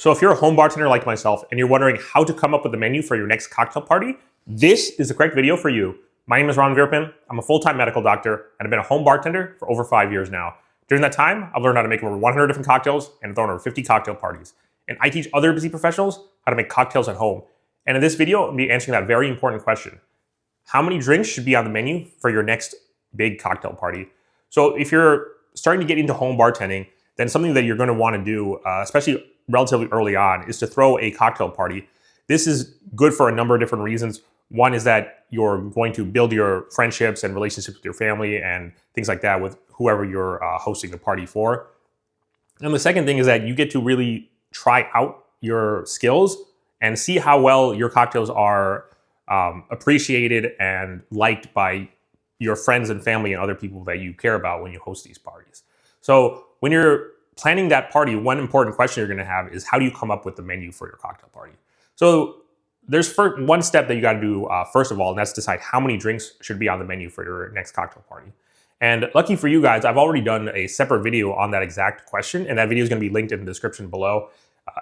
So if you're a home bartender like myself and you're wondering how to come up with the menu for your next cocktail party, this is the correct video for you. My name is Ron Virpin. I'm a full-time medical doctor and I've been a home bartender for over 5 years now. During that time, I've learned how to make over 100 different cocktails and thrown over 50 cocktail parties. And I teach other busy professionals how to make cocktails at home. And in this video, I'll be answering that very important question. How many drinks should be on the menu for your next big cocktail party? So if you're starting to get into home bartending, then something that you're going to want to do, especially relatively early on, is to throw a cocktail party. This is good for a number of different reasons. One is that you're going to build your friendships and relationships with your family and things like that with whoever you're hosting the party for. And the second thing is that you get to really try out your skills and see how well your cocktails are appreciated and liked by your friends and family and other people that you care about when you host these parties. So when you're planning that party, one important question you're going to have is how do you come up with the menu for your cocktail party? So there's one step that you got to do first of all, and that's decide how many drinks should be on the menu for your next cocktail party. And lucky for you guys, I've already done a separate video on that exact question, and that video is going to be linked in the description below.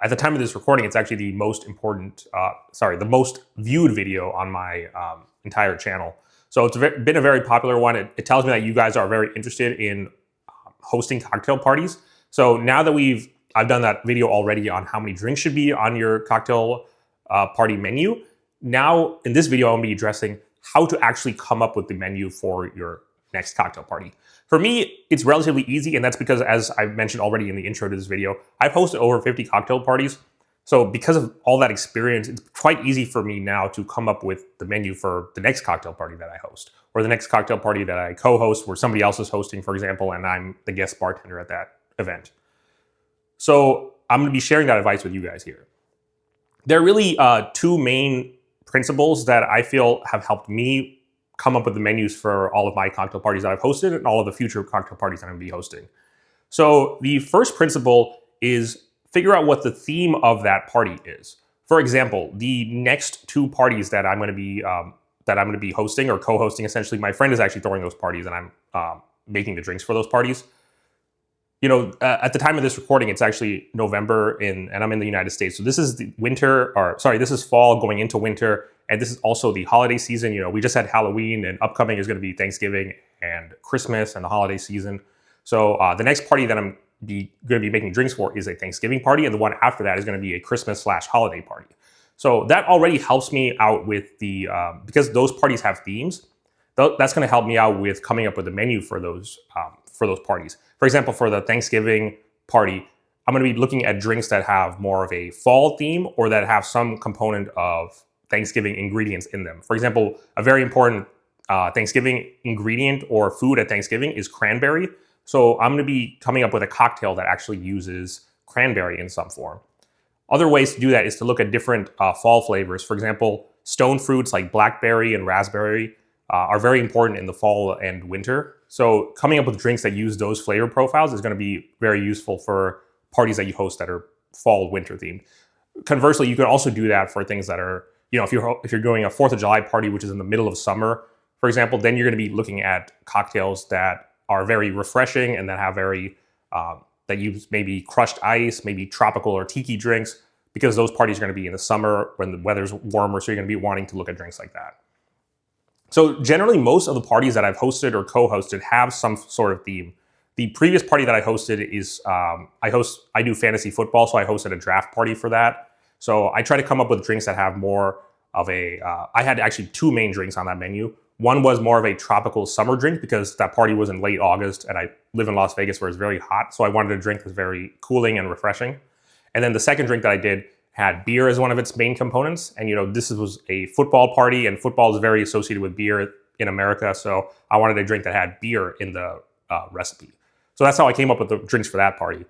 At the time of this recording, it's actually the most the most viewed video on my entire channel. So it's been a very popular one. It tells me that you guys are very interested in hosting cocktail parties. So now that I've done that video already on how many drinks should be on your cocktail party menu, now in this video, I'm going to be addressing how to actually come up with the menu for your next cocktail party. For me, it's relatively easy, and that's because, as I mentioned already in the intro to this video, I've hosted over 50 cocktail parties. So because of all that experience, it's quite easy for me now to come up with the menu for the next cocktail party that I host, or the next cocktail party that I co-host where somebody else is hosting, for example, and I'm the guest bartender at that event. So I'm going to be sharing that advice with you guys here. There are really two main principles that I feel have helped me come up with the menus for all of my cocktail parties that I've hosted and all of the future cocktail parties that I'm going to be hosting. So the first principle is figure out what the theme of that party is. For example, the next two parties that I'm going to be hosting or co-hosting, essentially, my friend is actually throwing those parties and I'm making the drinks for those parties. You know, at the time of this recording, it's actually November and I'm in the United States. So this is this is fall going into winter. And this is also the holiday season. You know, we just had Halloween and upcoming is going to be Thanksgiving and Christmas and the holiday season. So the next party that I'm going to be making drinks for is a Thanksgiving party. And the one after that is going to be a Christmas/holiday party. So that already helps me out with because those parties have themes, that's going to help me out with coming up with a menu for those parties. For example, for the Thanksgiving party, I'm going to be looking at drinks that have more of a fall theme or that have some component of Thanksgiving ingredients in them. For example, a very important Thanksgiving ingredient or food at Thanksgiving is cranberry. So I'm going to be coming up with a cocktail that actually uses cranberry in some form. Other ways to do that is to look at different fall flavors. For example, stone fruits like blackberry and raspberry are very important in the fall and winter. So coming up with drinks that use those flavor profiles is going to be very useful for parties that you host that are fall winter themed. Conversely, you can also do that for things that are, you know, if you're doing a 4th of July party, which is in the middle of summer, for example, then you're going to be looking at cocktails that are very refreshing and that have that use maybe crushed ice, maybe tropical or tiki drinks, because those parties are going to be in the summer when the weather's warmer, so you're going to be wanting to look at drinks like that. So generally, most of the parties that I've hosted or co-hosted have some sort of theme. The previous party that I hosted is, I do fantasy football, so I hosted a draft party for that. So I try to come up with drinks that have more of I had actually two main drinks on that menu. One was more of a tropical summer drink because that party was in late August and I live in Las Vegas where it's very hot. So I wanted a drink that's very cooling and refreshing. And then the second drink that I did had beer as one of its main components. And, you know, this was a football party and football is very associated with beer in America. So I wanted a drink that had beer in the recipe. So that's how I came up with the drinks for that party.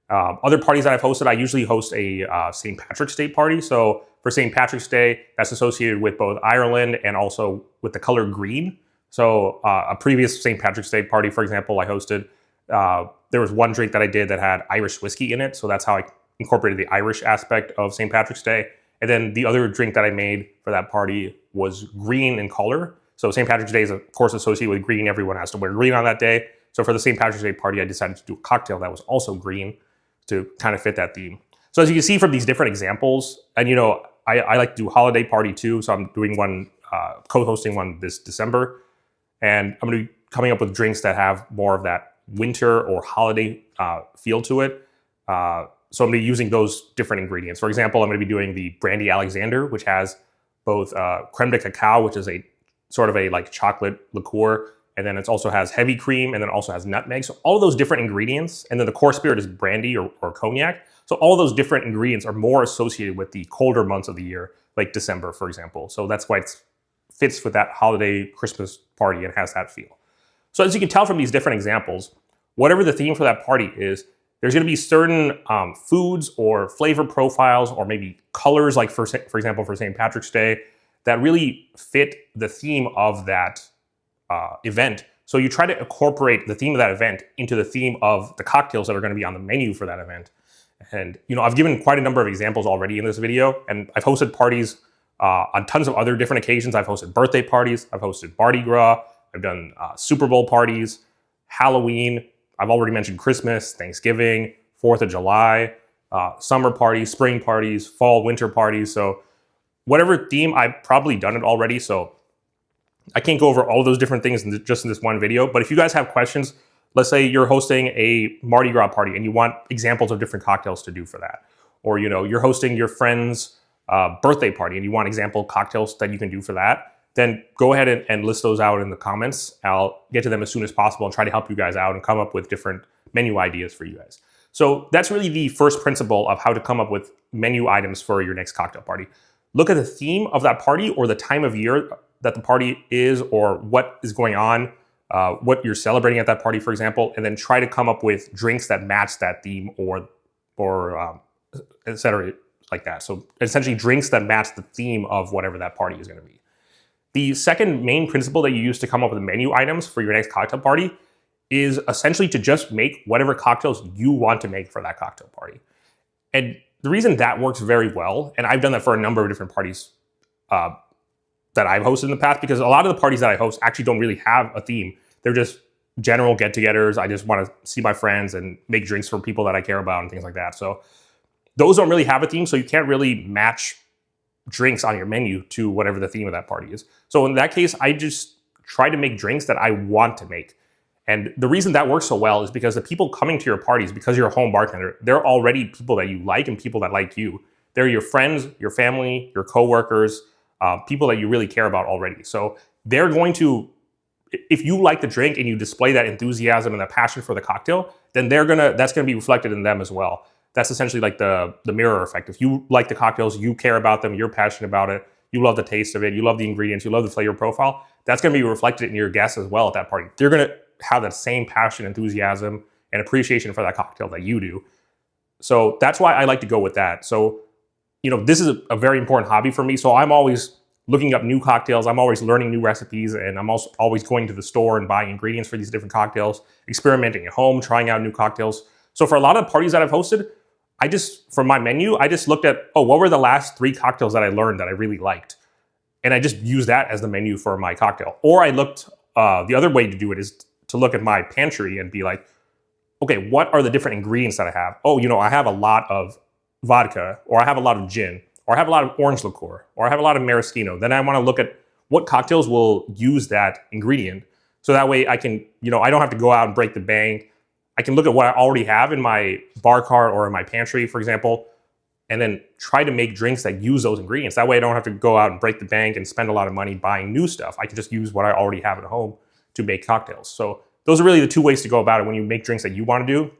Other parties that I've hosted, I usually host a St. Patrick's Day party. So for St. Patrick's Day, that's associated with both Ireland and also with the color green. So a previous St. Patrick's Day party, for example, I hosted, there was one drink that I did that had Irish whiskey in it. So that's how I incorporated the Irish aspect of St. Patrick's Day. And then the other drink that I made for that party was green in color. So St. Patrick's Day is, of course, associated with green. Everyone has to wear green on that day. So for the St. Patrick's Day party, I decided to do a cocktail that was also green to kind of fit that theme. So as you can see from these different examples, and I like to do holiday party too, so I'm doing one, co-hosting one this December, and I'm going to be coming up with drinks that have more of that winter or holiday feel to it. So I'm going to be using those different ingredients. For example, I'm going to be doing the Brandy Alexander, which has both creme de cacao, which is a sort of a like chocolate liqueur, and then it also has heavy cream, and then also has nutmeg. So all of those different ingredients, and then the core spirit is brandy or cognac. So all those different ingredients are more associated with the colder months of the year, like December, for example. So that's why it fits with that holiday Christmas party and has that feel. So as you can tell from these different examples, whatever the theme for that party is, there's going to be certain foods or flavor profiles or maybe colors, like for example, for St. Patrick's Day, that really fit the theme of that event. So you try to incorporate the theme of that event into the theme of the cocktails that are going to be on the menu for that event. And I've given quite a number of examples already in this video, and I've hosted parties on tons of other different occasions. I've hosted birthday parties, I've hosted Mardi Gras, I've done Super Bowl parties, Halloween. I've already mentioned Christmas, Thanksgiving, 4th of July, summer parties, spring parties, fall, winter parties. So whatever theme, I've probably done it already. So I can't go over all those different things just in this one video. But if you guys have questions, let's say you're hosting a Mardi Gras party and you want examples of different cocktails to do for that. Or you're hosting your friend's birthday party and you want example cocktails that you can do for that, then go ahead and list those out in the comments. I'll get to them as soon as possible and try to help you guys out and come up with different menu ideas for you guys. So that's really the first principle of how to come up with menu items for your next cocktail party. Look at the theme of that party or the time of year that the party is, or what is going on, what you're celebrating at that party, for example, and then try to come up with drinks that match that theme or et cetera, like that. So essentially drinks that match the theme of whatever that party is going to be. The second main principle that you use to come up with menu items for your next cocktail party is essentially to just make whatever cocktails you want to make for that cocktail party. And the reason that works very well, and I've done that for a number of different parties that I've hosted in the past, because a lot of the parties that I host actually don't really have a theme. They're just general get-togethers. I just want to see my friends and make drinks for people that I care about and things like that. So those don't really have a theme, so you can't really match drinks on your menu to whatever the theme of that party is. So in that case, I just try to make drinks that I want to make. And the reason that works so well is because the people coming to your parties, because you're a home bartender, they're already people that you like and people that like you. They're your friends, your family, your coworkers, people that you really care about already. So they're going to, if you like the drink and you display that enthusiasm and that passion for the cocktail, then that's gonna be reflected in them as well. That's essentially like the mirror effect. If you like the cocktails, you care about them, you're passionate about it, you love the taste of it, you love the ingredients, you love the flavor profile, that's gonna be reflected in your guests as well at that party. They're gonna have that same passion, enthusiasm, and appreciation for that cocktail that you do. So that's why I like to go with that. So, this is a very important hobby for me. So I'm always looking up new cocktails, I'm always learning new recipes, and I'm also always going to the store and buying ingredients for these different cocktails, experimenting at home, trying out new cocktails. So for a lot of parties that I've hosted, from my menu, I just looked at, what were the last 3 cocktails that I learned that I really liked? And I just used that as the menu for my cocktail. Or I looked, the other way to do it is to look at my pantry and be like, okay, what are the different ingredients that I have? I have a lot of vodka, or I have a lot of gin, or I have a lot of orange liqueur, or I have a lot of maraschino. Then I want to look at what cocktails will use that ingredient. So that way I can, I don't have to go out and break the bank. I can look at what I already have in my bar cart or in my pantry, for example, and then try to make drinks that use those ingredients. That way I don't have to go out and break the bank and spend a lot of money buying new stuff. I can just use what I already have at home to make cocktails. So those are really the 2 ways to go about it when you make drinks that you want to do.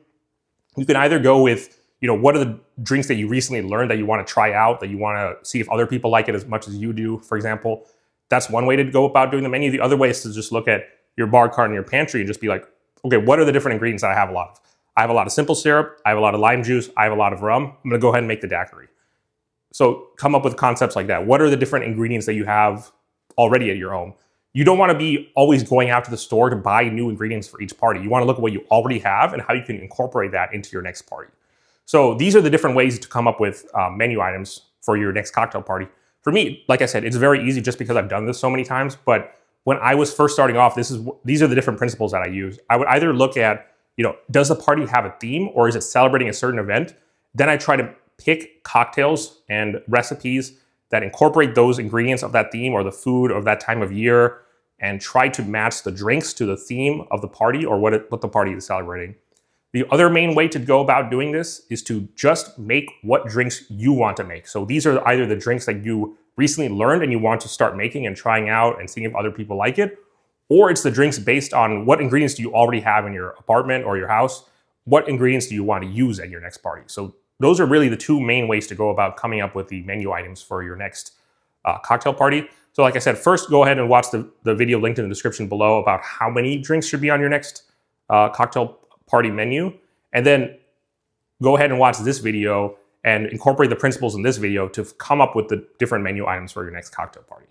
You can either go with, what are the drinks that you recently learned that you want to try out, that you want to see if other people like it as much as you do, for example. That's one way to go about doing the menu. The other way is to just look at your bar cart and your pantry and just be like, okay, what are the different ingredients that I have a lot of? I have a lot of simple syrup, I have a lot of lime juice, I have a lot of rum. I'm gonna go ahead and make the daiquiri. So come up with concepts like that. What are the different ingredients that you have already at your home? You don't wanna be always going out to the store to buy new ingredients for each party. You wanna look at what you already have and how you can incorporate that into your next party. So these are the different ways to come up with menu items for your next cocktail party. For me, like I said, it's very easy just because I've done this so many times, but when I was first starting off, these are the different principles that I use. I would either look at, does the party have a theme or is it celebrating a certain event? Then I try to pick cocktails and recipes that incorporate those ingredients of that theme or the food of that time of year, and try to match the drinks to the theme of the party or what the party is celebrating. The other main way to go about doing this is to just make what drinks you want to make. So these are either the drinks that you recently learned and you want to start making and trying out and seeing if other people like it, or it's the drinks based on what ingredients do you already have in your apartment or your house. What ingredients do you want to use at your next party? So those are really the two main ways to go about coming up with the menu items for your next cocktail party. So like I said, first go ahead and watch the video linked in the description below about how many drinks should be on your next cocktail party menu. And then go ahead and watch this video and incorporate the principles in this video to come up with the different menu items for your next cocktail party.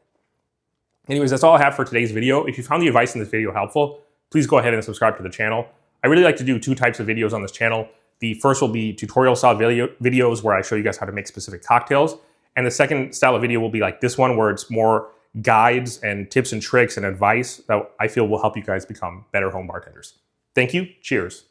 Anyways, that's all I have for today's video. If you found the advice in this video helpful, please go ahead and subscribe to the channel. I really like to do two types of videos on this channel. The first will be tutorial style videos where I show you guys how to make specific cocktails. And the second style of video will be like this one, where it's more guides and tips and tricks and advice that I feel will help you guys become better home bartenders. Thank you. Cheers.